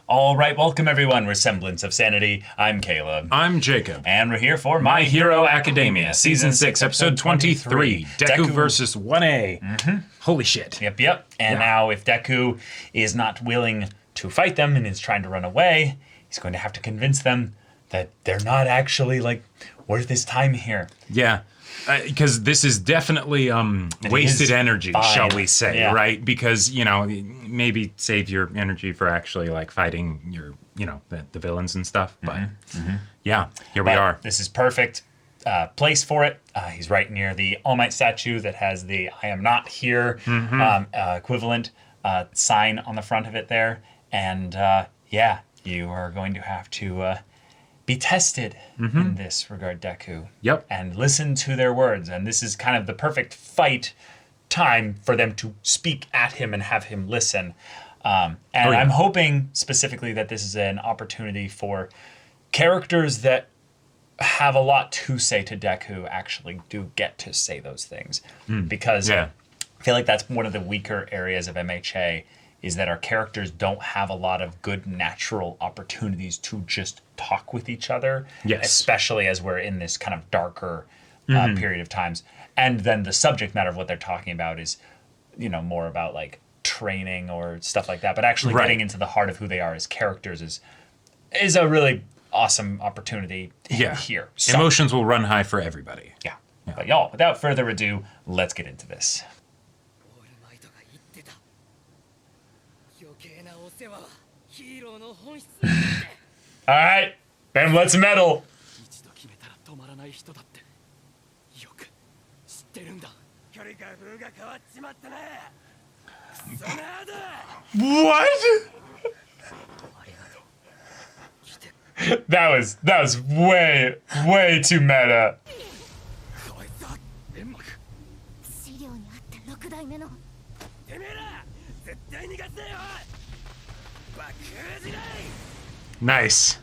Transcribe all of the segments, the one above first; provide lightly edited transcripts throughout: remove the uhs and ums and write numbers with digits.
All right, welcome everyone. We're Semblance of Sanity. I'm Caleb. I'm Jacob. And we're here for My Hero Academia, Season 6, Episode 23. Deku versus 1A. Holy shit. Yep. And now if Deku is not willing to fight them and is trying to run away, he's going to have to convince them that they're not actually, worth his time here. Yeah. Because this is definitely wasted energy, shall we say, right? Because, maybe save your energy for actually, fighting your, the villains and stuff. But, yeah, here we are. This is perfect place for it. He's right near the All Might statue that has the I am not here equivalent sign on the front of it there. And, you are going to have to... be tested in this regard, Deku. Yep. And listen to their words. And this is kind of the perfect fight time for them to speak at him and have him listen. I'm hoping specifically that this is an opportunity for characters that have a lot to say to Deku actually do get to say those things. Because I feel like that's one of the weaker areas of MHA is that our characters don't have a lot of good natural opportunities to just talk with each other, especially as we're in this kind of darker period of times. And then the subject matter of what they're talking about is, more about training or stuff like that. But actually getting into the heart of who they are as characters is a really awesome opportunity here. So, emotions will run high for everybody. Yeah. But y'all, without further ado, let's get into this. All right, then let's meddle. What? That was way too meta. Nice.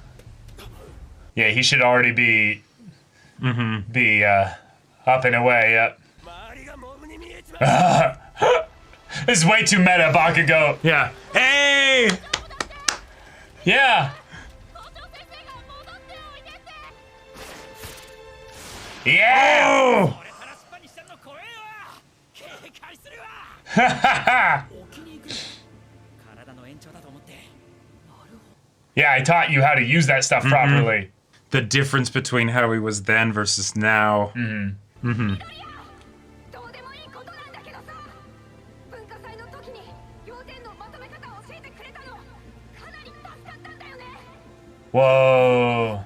Yeah, he should already be up and away. Yep. This is way too meta, Bakugo. Yeah. Hey! Yeah. Yeah. Oh! Yeah, I taught you how to use that stuff properly. The difference between how he was then versus now. Whoa.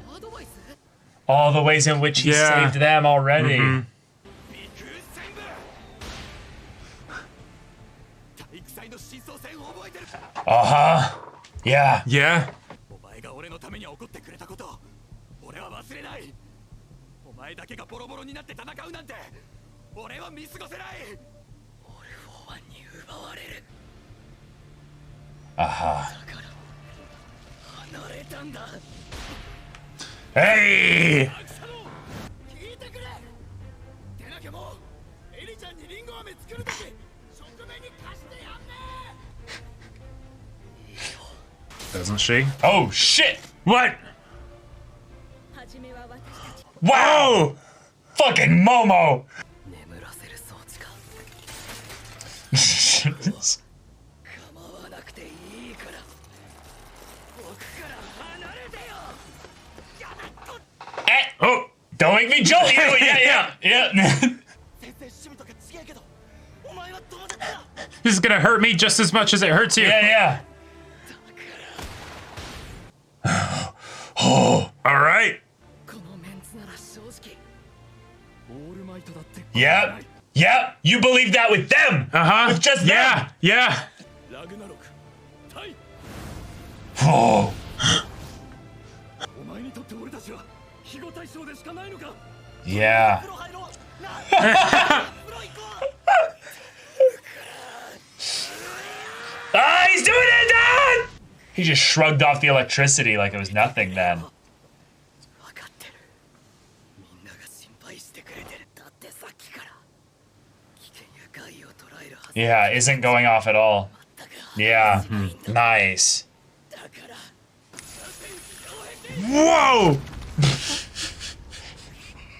All the ways in which he saved them already. Yeah. Yeah. Hey! Doesn't she? Oh, shit! What? Wow! Fucking Momo! Oh! Don't make me jolt you! Yeah. This is gonna hurt me just as much as it hurts you. Yeah. Oh, all right. Yep. You believe that with them. With just them. Yeah. Oh. Yeah. He's doing it, Dad! He just shrugged off the electricity like it was nothing then. Yeah, isn't going off at all. Yeah, nice. Whoa!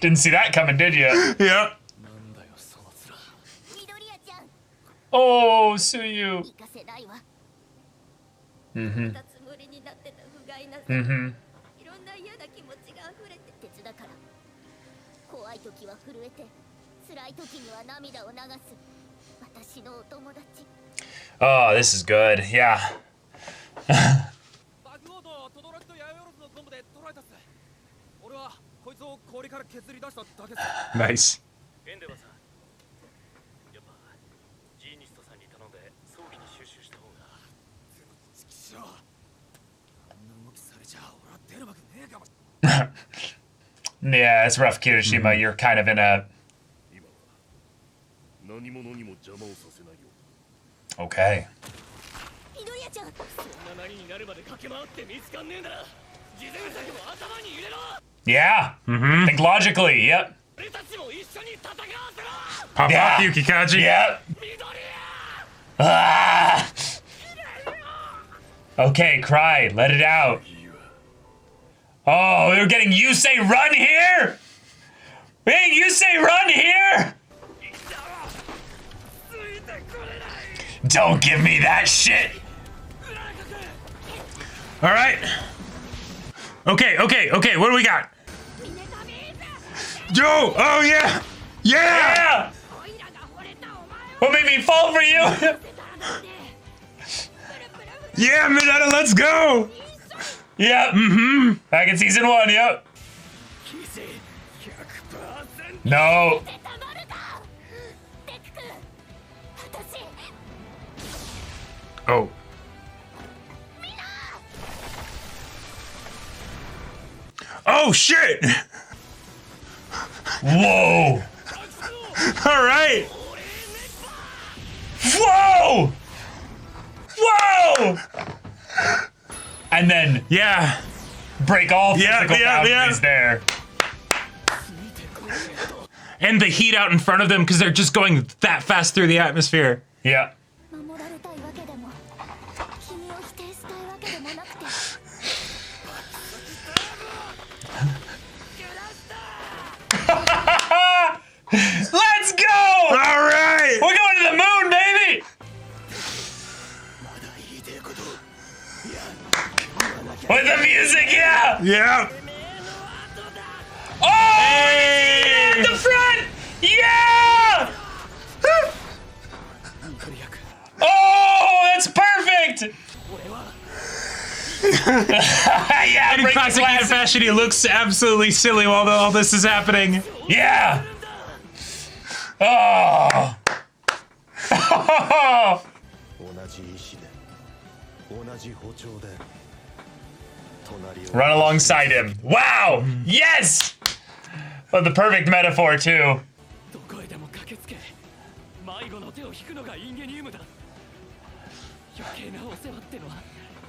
Didn't see that coming, did you? Yeah. Oh, Suyu. Mm-hmm. Mm-hmm. Oh, this is good. Yeah. Nice. Yeah, it's rough, Kirishima. You're kind of in a... Okay. Yeah. Mm-hmm. Think logically. Yep. Pop Yeah. off, Yukikaji. Yep. Ah! Okay, cry. Let it out. Oh, we're getting you say run here? Wait, you say run here? Don't give me that shit. All right. Okay. What do we got? Joe. Oh yeah. Yeah. Yeah. What made me fall for you? Yeah, Mineta, let's go. Yep. Mm-hmm. Back in season 1, yep. No. Oh. Oh shit. Whoa. All right. Whoa. Whoa. And then Yeah. break all physical boundaries there. And the heat out in front of them because they're just going that fast through the atmosphere. Yeah. Let's go! All right. We're going to the moon, baby! With the music, yeah! Yeah. Oh! Hey! At the front! Yeah! Oh, that's perfect! Yeah, In break the classic glass. fashion, he looks absolutely silly while all this is happening. Yeah! Oh! Oh! Run alongside him. Wow! Yes! But the perfect metaphor, too.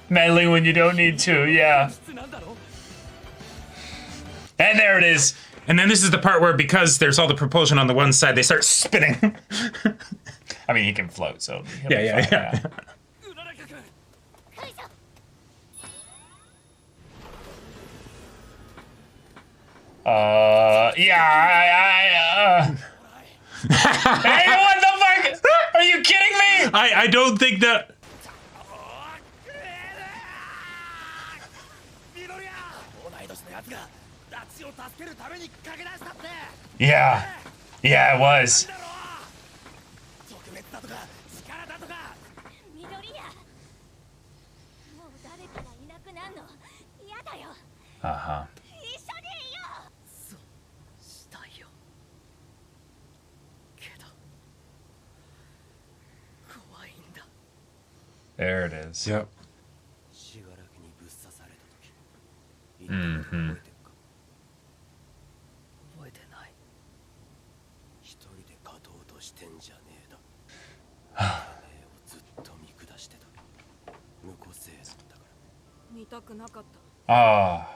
Meddling when you don't need to, yeah. And there it is. And then this is the part where, because there's all the propulsion on the one side, they start spinning. I mean, he can float, so... he'll be Yeah. fine, Hey, what the fuck? Are you kidding me? I don't think that... Yeah. Yeah, it was. Uh-huh. There it is. Yep. Mm-hmm. Ah.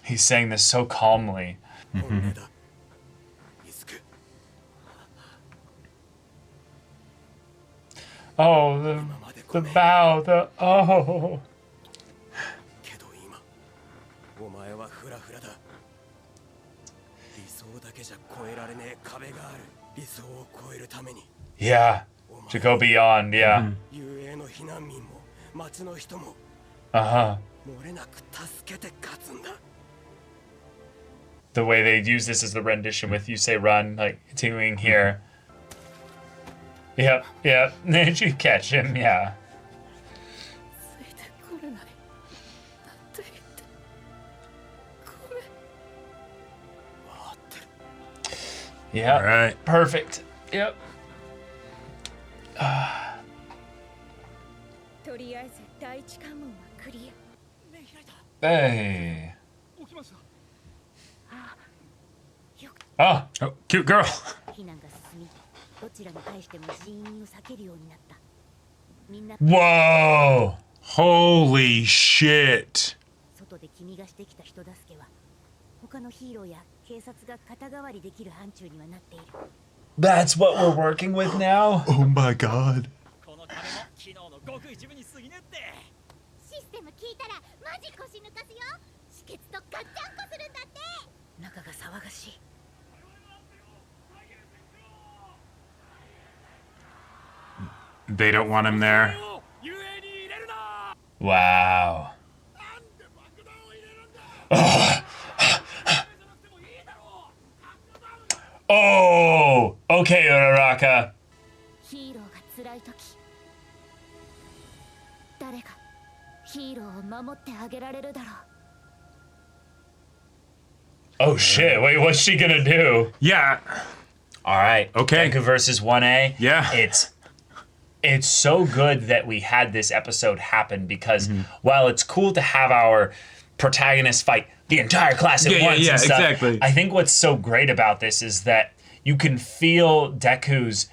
He's saying this so calmly. Oh, the bow, oh. Yeah, to go beyond, yeah. Uh-huh. The way they use this as the rendition with you say run, like continuing here. Yep, yep. Did you catch him? Yeah. Yeah. All right. Perfect. Yep. Hey. Oh, cute girl. Whoa. Holy shit. That's what we're working with now? Oh my god. They don't want him there. Wow. Oh, okay, Uraraka. Oh shit, wait, what's she gonna do? Yeah. Alright, okay. Deku versus 1A. Yeah. It's so good that we had this episode happen because while it's cool to have our protagonists fight the entire class at once and stuff, exactly. I think what's so great about this is that you can feel Deku's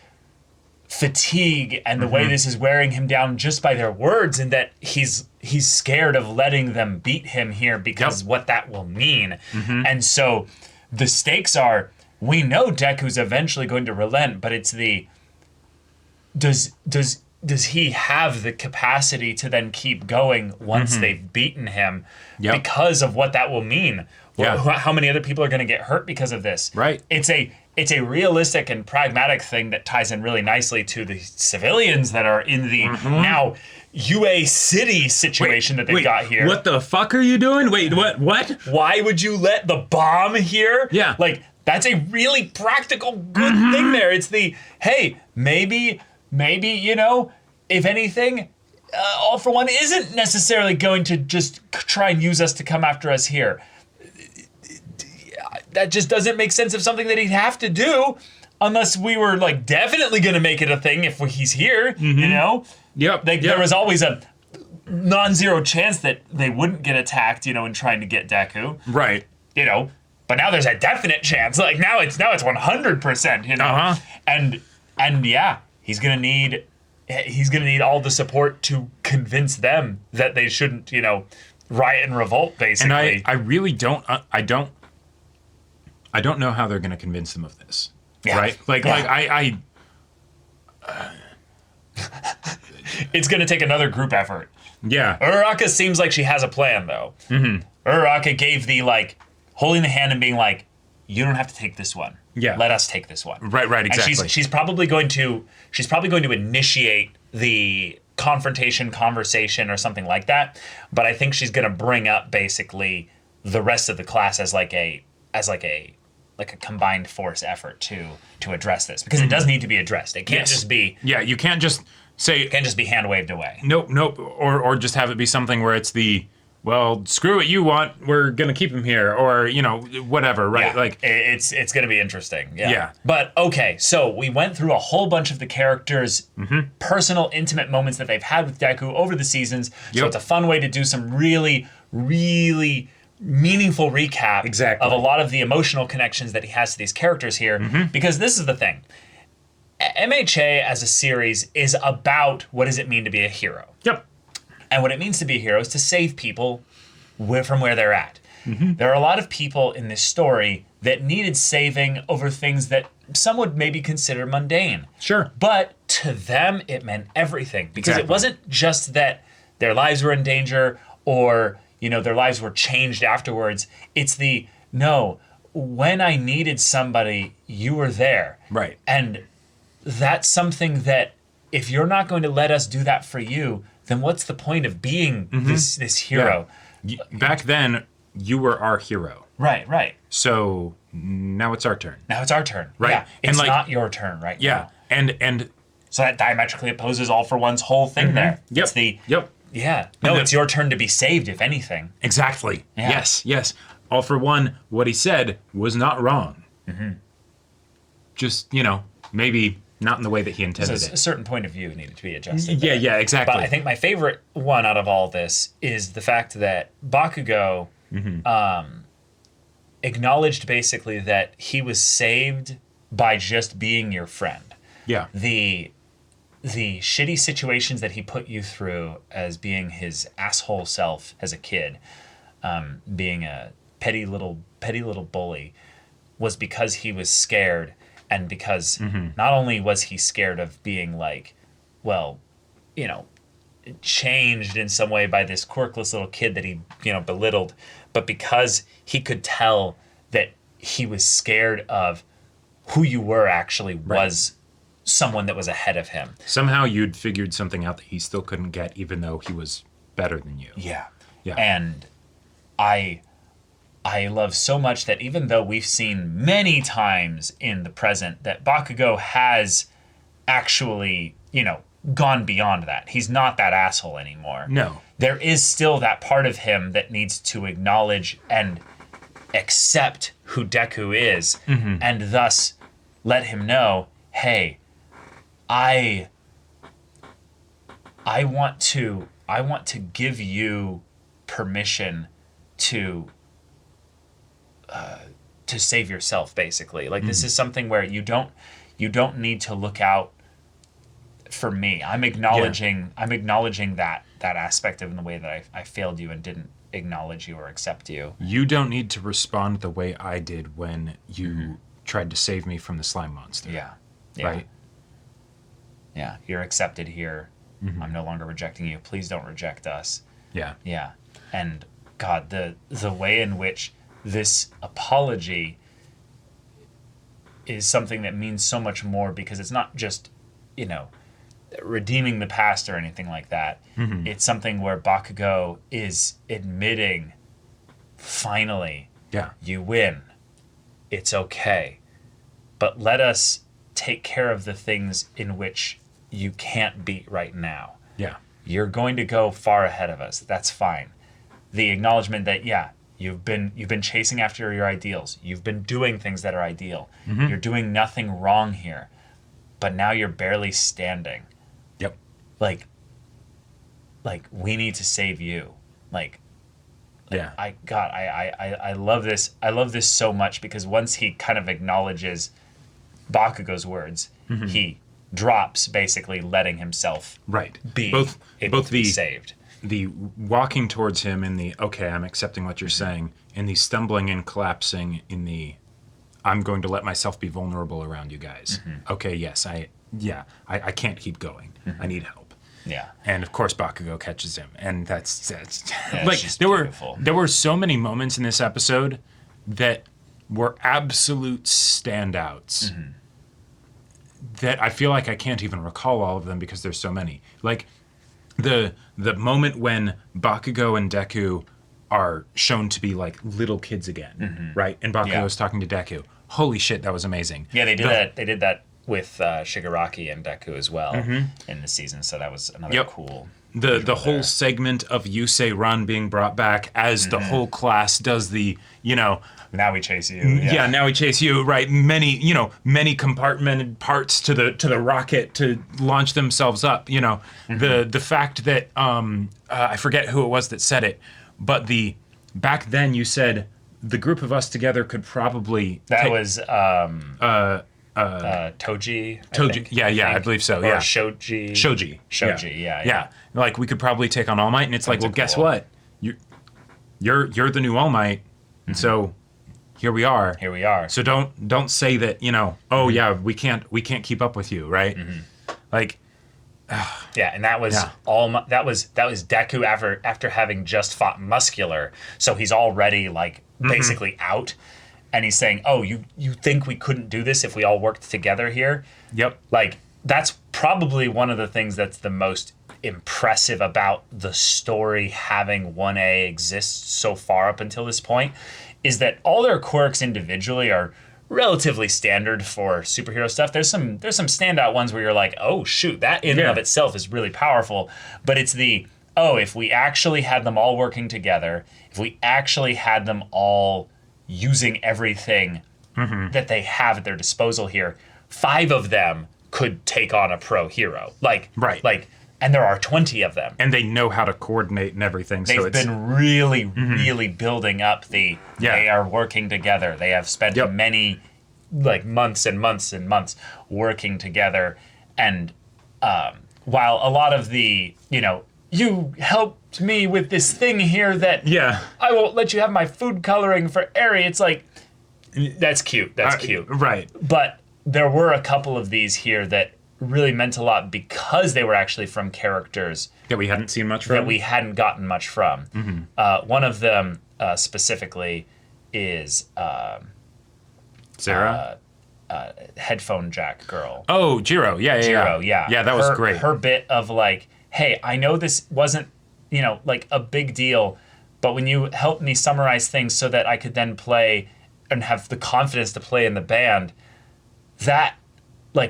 fatigue and the way this is wearing him down just by their words, and that he's scared of letting them beat him here because what that will mean. And so the stakes are, we know Deku's eventually going to relent, but it's the does he have the capacity to then keep going once they've beaten him because of what that will mean? Yeah. How many other people are going to get hurt because of this? Right. It's a realistic and pragmatic thing that ties in really nicely to the civilians that are in the now UA City situation that they've got here. What the fuck are you doing? Wait, what? Why would you let the bomb here? Yeah. Like, that's a really practical good thing there. It's the, hey, maybe, you know, if anything, All For One isn't necessarily going to just try and use us to come after us here. That just doesn't make sense of something that he'd have to do unless we were, like, definitely going to make it a thing if he's here, you know? There was always a non-zero chance that they wouldn't get attacked, you know, in trying to get Deku. Right. You know, but now there's a definite chance. Like, now it's 100%, you know? And yeah, he's gonna need all the support to convince them that they shouldn't, you know, riot and revolt, basically. And I really don't I don't know how they're gonna convince them of this. Yeah. Right? Like it's gonna take another group effort. Yeah. Uraraka seems like she has a plan, though. Uraraka gave the, like, holding the hand and being like, you don't have to take this one. Yeah. Let us take this one. Right, exactly. And she's probably going to initiate the confrontation, conversation, or something like that. But I think she's going to bring up basically the rest of the class as like a combined force effort to address this, because it does need to be addressed. It can't just be you can't just say it can't just be hand waved away. Nope, or just have it be something where it's the, well, screw what you want, we're gonna keep him here, or, you know, whatever, right? Yeah, like it's gonna be interesting. Yeah. But okay, so we went through a whole bunch of the characters' personal, intimate moments that they've had with Deku over the seasons. So it's a fun way to do some really, really meaningful recap of a lot of the emotional connections that he has to these characters here. Because this is the thing. MHA as a series is about what does it mean to be a hero. And what it means to be a hero is to save people from where they're at. There are a lot of people in this story that needed saving over things that some would maybe consider mundane. Sure. But to them, it meant everything. Because Exactly. it wasn't just that their lives were in danger or, their lives were changed afterwards. It's no, when I needed somebody, you were there. Right. And that's something that if you're not going to let us do that for you, then what's the point of being this hero? Yeah. Back then, you were our hero. Right. So now it's our turn. Now it's our turn. Right. Yeah. It's And not your turn right Yeah. now. And So that diametrically opposes All for One's whole thing there. Yep. It's Yep. Yeah. No, it's your turn to be saved, if anything. Exactly. Yeah. Yes. All for One, what he said was not wrong. Just, maybe not in the way that he intended So a it. certain point of view needed to be adjusted. Yeah, exactly. But I think my favorite one out of all this is the fact that Bakugo acknowledged basically that he was saved by just being your friend. Yeah. The shitty situations that he put you through as being his asshole self as a kid, being a petty little bully, was because he was scared, and because not only was he scared of being changed in some way by this quirkless little kid that he belittled, but because he could tell that he was scared of who you were actually was someone that was ahead of him. Somehow you'd figured something out that he still couldn't get, even though he was better than you. Yeah. Yeah. And I love so much that even though we've seen many times in the present that Bakugo has actually, gone beyond that. He's not that asshole anymore. No. There is still that part of him that needs to acknowledge and accept who Deku is, and thus let him know, hey, I want to give you permission to save yourself, basically. Like, this is something where you don't need to look out for me. I'm acknowledging that aspect of the way that I failed you and didn't acknowledge you or accept you. You don't need to respond the way I did when you tried to save me from the slime monster. Yeah. Right? Yeah. You're accepted here. I'm no longer rejecting you. Please don't reject us. Yeah. Yeah. And God, the way in which this apology is something that means so much more, because it's not just, redeeming the past or anything like that. It's something where Bakugo is admitting, finally, you win. It's okay. But let us take care of the things in which you can't beat right now. Yeah. You're going to go far ahead of us. That's fine. The acknowledgement that, you've been chasing after your ideals. You've been doing things that are ideal. You're doing nothing wrong here. But now you're barely standing. Yep. Like we need to save you. I love this. I love this so much, because once he kind of acknowledges Bakugo's words, he drops, basically letting himself be able to be saved. The walking towards him in the, okay, I'm accepting what you're saying, in the stumbling and collapsing in the, I'm going to let myself be vulnerable around you guys. Okay, yes, I can't keep going. I need help. Yeah. And of course Bakugo catches him, and that's like there were so many moments in this episode that were absolute standouts. That I feel like I can't even recall all of them because there's so many. Like the moment when Bakugo and Deku are shown to be like little kids again, right? And Bakugo's talking to Deku. Holy shit, that was amazing. Yeah, they did that. They did that with Shigaraki and Deku as well in the season. So that was another cool. The whole segment of Yusei Run being brought back as the whole class does the, now we chase you. Yeah, now we chase you, right? Many compartmented parts to the rocket to launch themselves up. The fact that I forget who it was that said it, but back then you said the group of us together could probably was Toji. I believe so. Or Yeah, Shoji. Yeah. Like we could probably take on All Might, and it's like, well, guess what? You're the new All Might, and so here we are. Here we are. So don't say that, oh yeah, we can't keep up with you, right? Like, yeah, and that was that was Deku after having just fought Muscular, so he's already like basically out, and he's saying, "Oh, you think we couldn't do this if we all worked together here?" Yep. Like that's probably one of the things that's the most impressive about the story having 1A exist so far up until this point, is that all their quirks individually are relatively standard for superhero stuff. There's some standout ones where you're like, oh shoot, that in and of itself is really powerful. But it's if we actually had them all working together, if we actually had them all using everything that they have at their disposal here, 5 of them could take on a pro hero. And there are 20 of them. And they know how to coordinate and everything. They've been really, really building up they are working together. They have spent many months and months and months working together. And while a lot of the, you helped me with this thing here that I won't let you have my food coloring for Eri, it's like, that's cute. That's cute. Right. But there were a couple of these here that really meant a lot because they were actually from characters that we hadn't seen much from. That we hadn't gotten much from. One of them specifically is Sarah? Headphone Jack girl. Oh, Jiro. Jiro, yeah. Yeah, that was great. Her bit of like, hey, I know this wasn't, like a big deal, but when you helped me summarize things so that I could then play and have the confidence to play in the band, that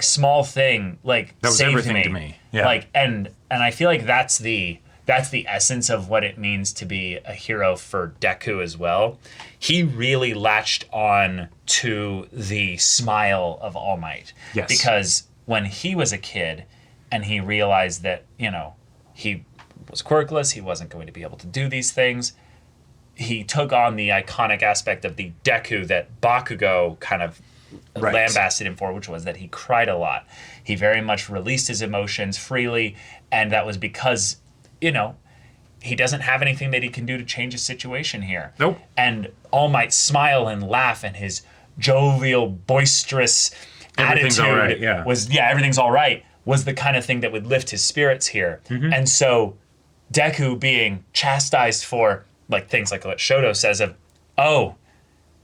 small thing that was saved everything me. to me. Yeah. And I feel like that's the essence of what it means to be a hero for Deku as well. He really latched on to the smile of All Might. Yes. Because when he was a kid and he realized that, he was quirkless, he wasn't going to be able to do these things, he took on the iconic aspect of the Deku that Bakugo kind of lambasted him for, which was that he cried a lot. He very much released his emotions freely, and that was because, he doesn't have anything that he can do to change his situation here. Nope. And All Might smile and laugh, and his jovial, boisterous everything's attitude all right, was, everything's all right, was the kind of thing that would lift his spirits here. And so Deku being chastised for things like what Shoto says of, oh,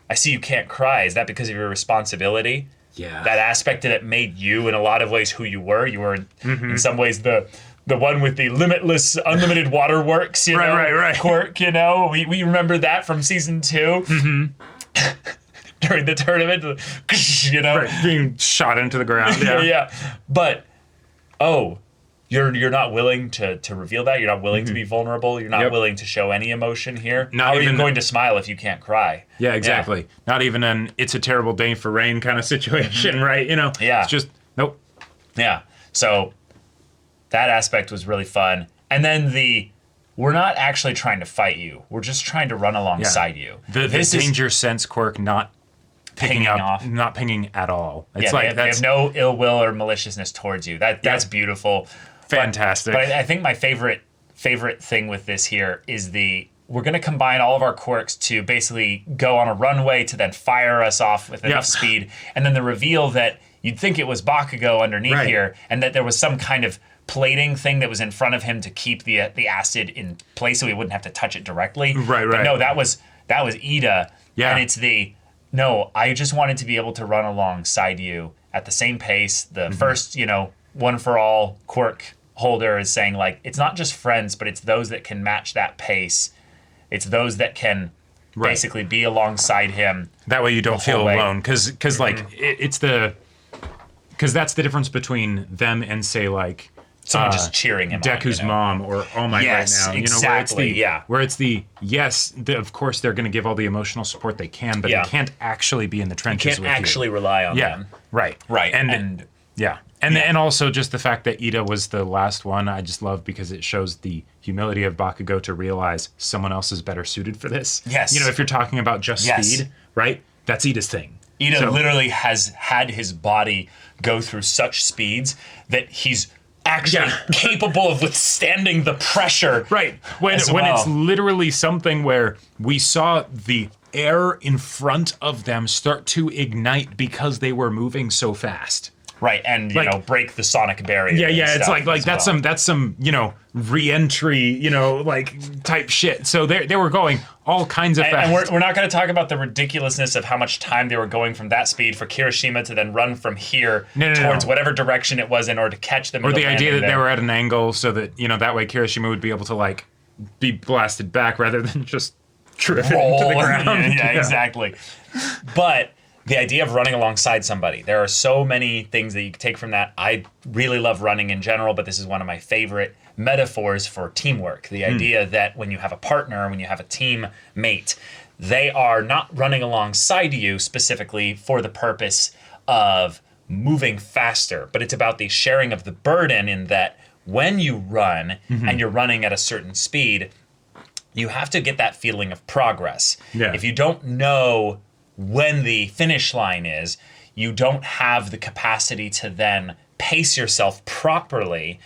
I see you can't cry. Is that because of your responsibility? Yeah. That aspect that made you, in a lot of ways, who you were. You were, in some ways, the one with the limitless, unlimited waterworks, right. quirk, We remember that from season 2. During the tournament, Right, being shot into the ground. Yeah. But, you're not willing to reveal that. You're not willing to be vulnerable. You're not willing to show any emotion here. How are you going to smile if you can't cry? Yeah, exactly. Not even an "it's a terrible day for rain" kind of situation, right? Yeah. It's just nope. Yeah. So that aspect was really fun. And then we're not actually trying to fight you. We're just trying to run alongside you. The danger sense quirk not picking up, off. not pinging at all. It's they have no ill will or maliciousness towards you. That's beautiful. Fantastic. But I think my favorite thing with this here is we're going to combine all of our quirks to basically go on a runway to then fire us off with enough speed. And then the reveal that you'd think it was Bakugo underneath here, and that there was some kind of plating thing that was in front of him to keep the acid in place so he wouldn't have to touch it directly. Right. But no, that was Ida. Yeah. And it's no, I just wanted to be able to run alongside you at the same pace. The first, one for all quirk holder is saying it's not just friends, but it's those that can match that pace. It's those that can basically be alongside him. That way you don't feel alone, because it's because that's the difference between them and say someone just cheering him Deku's on, mom or All Might right now. Exactly, where it's of course they're going to give all the emotional support they can, but they can't actually be in the trenches with you. Can't actually rely on them. Right. And And also just the fact that Ida was the last one, I just love because it shows the humility of Bakugo to realize someone else is better suited for this. Yes. If you're talking about just speed, right? That's Ida's thing. Ida literally has had his body go through such speeds that he's actually capable of withstanding the pressure. Right. When it's literally something where we saw the air in front of them start to ignite because they were moving so fast. Right, and you know, break the sonic barrier. Yeah, it's like that's some re-entry, like type shit. So they were going all kinds of fast. And we're not going to talk about the ridiculousness of how much time they were going from that speed for Kirishima to then run from here towards whatever direction it was in order to catch them. Or the idea that they were at an angle so that, that way Kirishima would be able to like be blasted back rather than just driven into the ground. Yeah, exactly. But the idea of running alongside somebody, there are so many things that you can take from that. I really love running in general, but this is one of my favorite metaphors for teamwork. The idea that when you have a partner, when you have a teammate, they are not running alongside you specifically for the purpose of moving faster, but it's about the sharing of the burden in that when you run and you're running at a certain speed, you have to get that feeling of progress. Yeah. If you don't know when the finish line is, you don't have the capacity to then pace yourself properly.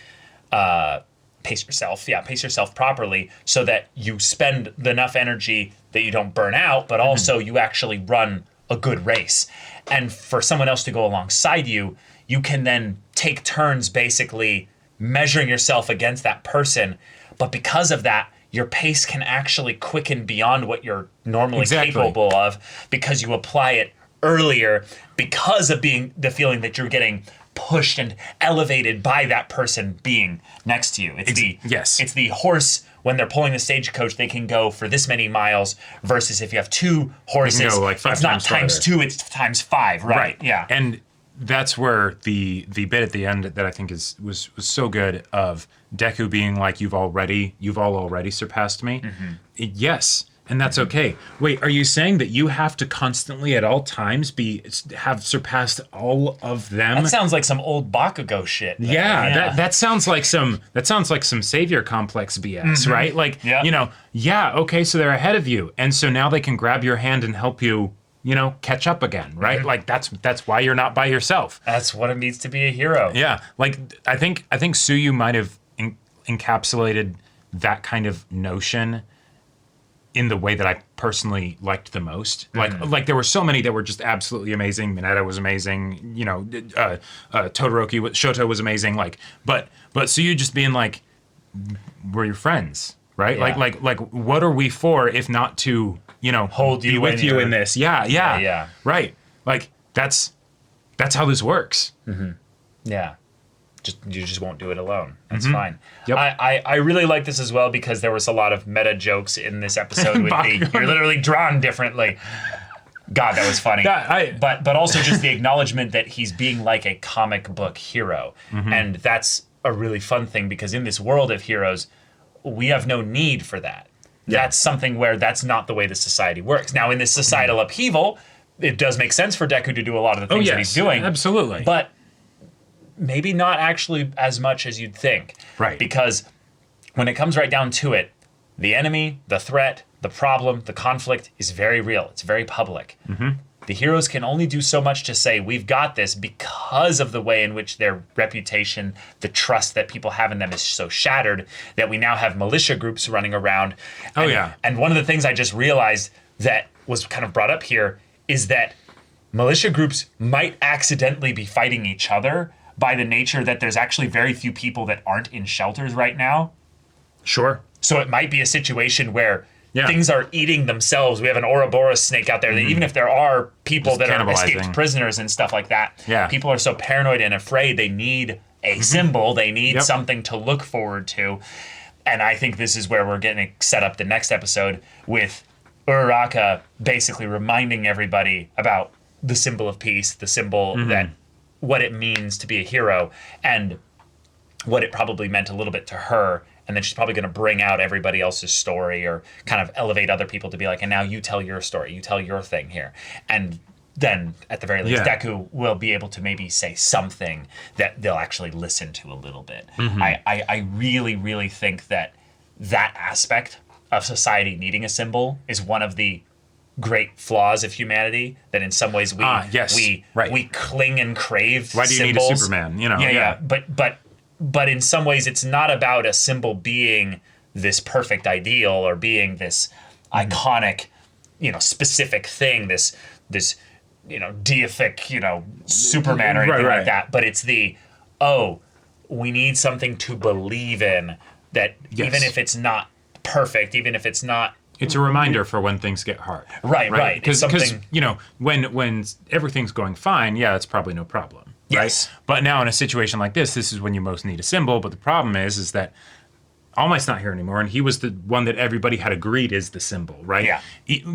Pace yourself properly so that you spend enough energy that you don't burn out, but also you actually run a good race. And for someone else to go alongside you, you can then take turns basically measuring yourself against that person. But because of that, your pace can actually quicken beyond what you're normally capable of because you apply it earlier because of being the feeling that you're getting pushed and elevated by that person being next to you. It's the horse when they're pulling the stagecoach, they can go for this many miles versus if you have two horses, it's not times 2, it's times 5, right? Yeah. And that's where the bit at the end that I think was so good of Deku being like, you've all already surpassed me. Yes, and that's okay. Wait, are you saying that you have to constantly at all times have surpassed all of them? That sounds like some old Bakugo shit. That sounds like some savior complex BS, right? Like, okay, so they're ahead of you, and so now they can grab your hand and help you catch up again, right? Like that's why you're not by yourself. That's what it means to be a hero. Yeah, like I think Suyu might have encapsulated that kind of notion in the way that I personally liked the most. Like there were so many that were just absolutely amazing. Mineta was amazing. Todoroki, Shoto was amazing. But Suyu just being like, we're your friends, right? Yeah. Like what are we for if not to hold you, be with you in this? Yeah. Right. Like that's how this works. Yeah. You just won't do it alone. That's fine. Yep. I really like this as well because there was a lot of meta jokes in this episode with you're literally drawn differently. God, that was funny. But also just the acknowledgement that he's being like a comic book hero. And that's a really fun thing because in this world of heroes, we have no need for that. That's something where that's not the way the society works. Now, in this societal upheaval, it does make sense for Deku to do a lot of the things that he's doing. Absolutely. But maybe not actually as much as you'd think. Right. Because when it comes right down to it, the enemy, the threat, the problem, the conflict is very real. It's very public. The heroes can only do so much to say, we've got this because of the way in which their reputation, the trust that people have in them is so shattered that we now have militia groups running around. And one of the things I just realized that was kind of brought up here is that militia groups might accidentally be fighting each other by the nature that there's actually very few people that aren't in shelters right now. Sure. So it might be a situation where things are eating themselves. We have an Ouroboros snake out there that even if there are people that are escaped prisoners and stuff like that, people are so paranoid and afraid they need a symbol. They need something to look forward to. And I think this is where we're getting set up the next episode with Uraraka basically reminding everybody about the symbol of peace, the symbol that what it means to be a hero and what it probably meant a little bit to her. And then she's probably going to bring out everybody else's story or kind of elevate other people to be like, and now you tell your story, you tell your thing here. And then at the very least, Deku will be able to maybe say something that they'll actually listen to a little bit. I really, really think that aspect of society needing a symbol is one of the great flaws of humanity that in some ways we cling and crave. Why do you symbols. need a Superman? You know, yeah. But in some ways it's not about a symbol being this perfect ideal or being this iconic, specific thing, this deific, Superman or anything like that. But it's we need something to believe in that even if it's not perfect, even if it's not. It's a reminder for when things get hard. Right. Because when everything's going fine, it's probably no problem. Yes. Right? But now in a situation like this is when you most need a symbol. But the problem is that All Might's not here anymore, and he was the one that everybody had agreed is the symbol, right? Yeah.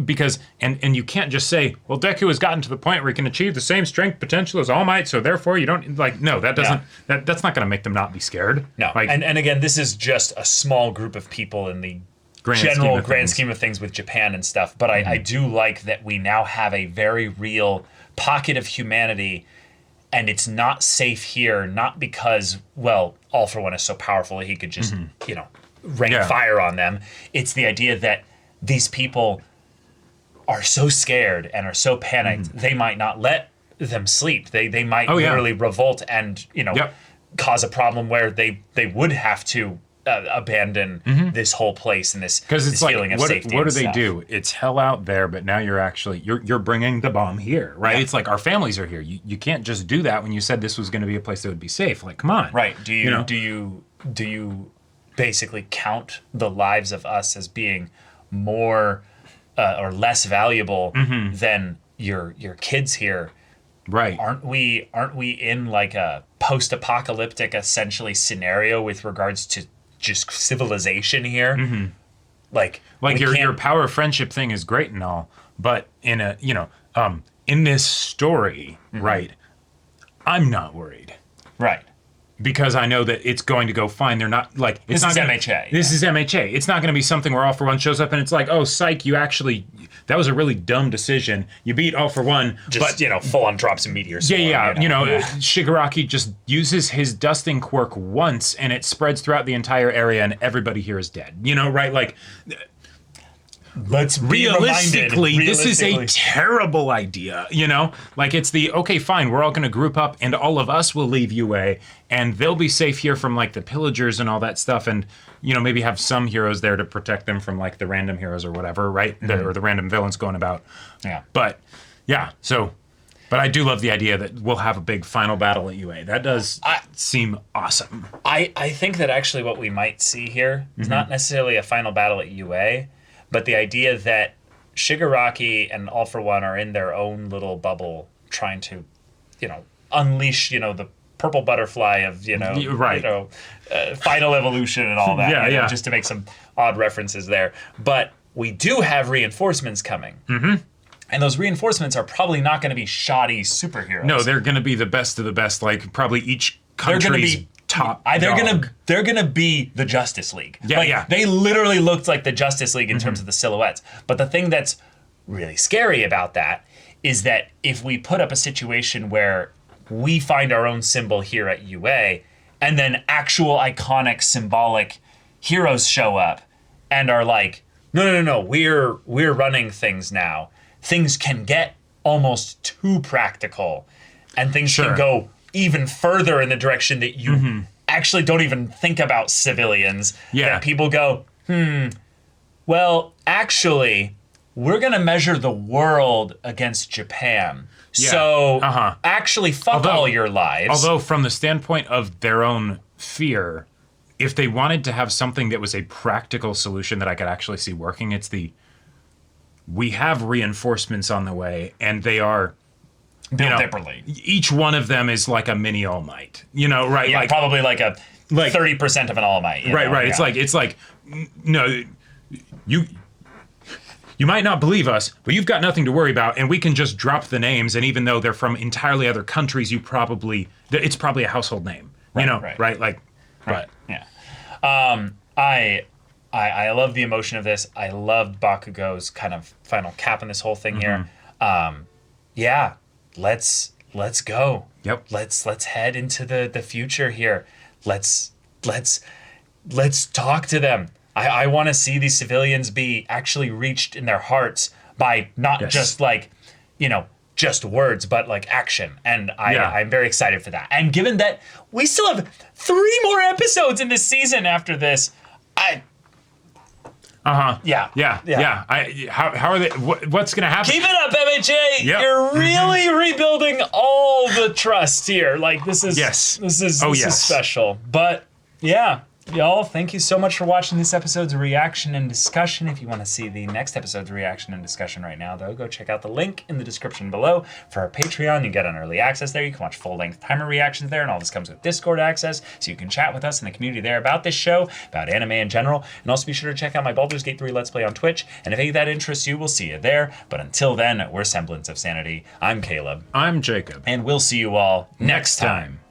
Because and you can't just say, well, Deku has gotten to the point where he can achieve the same strength potential as All Might, so therefore you don't no, that doesn't that's not going to make them not be scared. No. And again, this is just a small group of people in the grand scheme of things with Japan and stuff. But I do like that we now have a very real pocket of humanity, and it's not safe here, not because, All for One is so powerful that he could just, rain fire on them. It's the idea that these people are so scared and are so panicked, they might not let them sleep. They might literally revolt and, cause a problem where they would have to abandon this whole place and this feeling of safety. What do they do? It's hell out there, but now you're bringing the bomb here, right? Yeah. It's like our families are here. You can't just do that when you said this was going to be a place that would be safe. Like, come on, right? Do you basically count the lives of us as being more or less valuable than your kids here? Right. Aren't we in like a post-apocalyptic essentially scenario with regards to just civilization here? Like your power of friendship thing is great and all, but in this story, right, I'm not worried. Right. Because I know that it's going to go fine. They're not like this is MHA. This is MHA. It's not going to be something where All for One shows up and it's like, oh, psych, that was a really dumb decision. You beat All for One, but full on drops a meteor storm. Shigaraki just uses his dusting quirk once and it spreads throughout the entire area and everybody here is dead. Right? Like, let's be realistically, this is a terrible idea, Like, it's okay, fine, we're all going to group up and all of us will leave UA and they'll be safe here from, like, the pillagers and all that stuff and, maybe have some heroes there to protect them from, like, the random heroes or whatever, right? Or the random villains going about. Yeah. But, but I do love the idea that we'll have a big final battle at UA. That does seem awesome. I think that actually what we might see here is not necessarily a final battle at UA, but the idea that Shigaraki and All for One are in their own little bubble trying to, unleash, the purple butterfly of, final evolution and all that. Just to make some odd references there. But we do have reinforcements coming. And those reinforcements are probably not going to be shoddy superheroes. No, they're going to be the best of the best, like probably each country's top they're gonna be the Justice League. Yeah. They literally looked like the Justice League in terms of the silhouettes. But the thing that's really scary about that is that if we put up a situation where we find our own symbol here at UA, and then actual iconic symbolic heroes show up and are like, no, we're running things now. Things can get almost too practical, and things can go even further in the direction that you actually don't even think about civilians. Yeah. That people go, well, actually, we're going to measure the world against Japan. Yeah. So actually, fuck all your lives. Although from the standpoint of their own fear, if they wanted to have something that was a practical solution that I could actually see working, it's we have reinforcements on the way, and they are built differently. Each one of them is like a mini All Might, right? Yeah, like probably like a 30% of an All Might. Right. Yeah. It's like, no, you might not believe us, but you've got nothing to worry about, and we can just drop the names. And even though they're from entirely other countries, it's probably a household name, right? Like, right. Yeah. I love the emotion of this. I loved Bakugo's kind of final cap on this whole thing here. Let's go. Yep. Let's head into the future here. Let's talk to them. I want to see these civilians be actually reached in their hearts by not just like, just words, but like action. And I'm very excited for that. And given that we still have 3 more episodes in this season after this, How are they? What's gonna happen? Keep it up, MHA. Yep. You're really rebuilding all the trust here. Like this is this is special. But yeah. Y'all, thank you so much for watching this episode's reaction and discussion. If you want to see the next episode's reaction and discussion right now, though, go check out the link in the description below for our Patreon. You get an early access there. You can watch full-length timer reactions there, and all this comes with Discord access, so you can chat with us in the community there about this show, about anime in general. And also be sure to check out my Baldur's Gate 3 Let's Play on Twitch, and if any of that interests you, we'll see you there. But until then, we're Semblance of Sanity. I'm Caleb. I'm Jacob. And we'll see you all next time.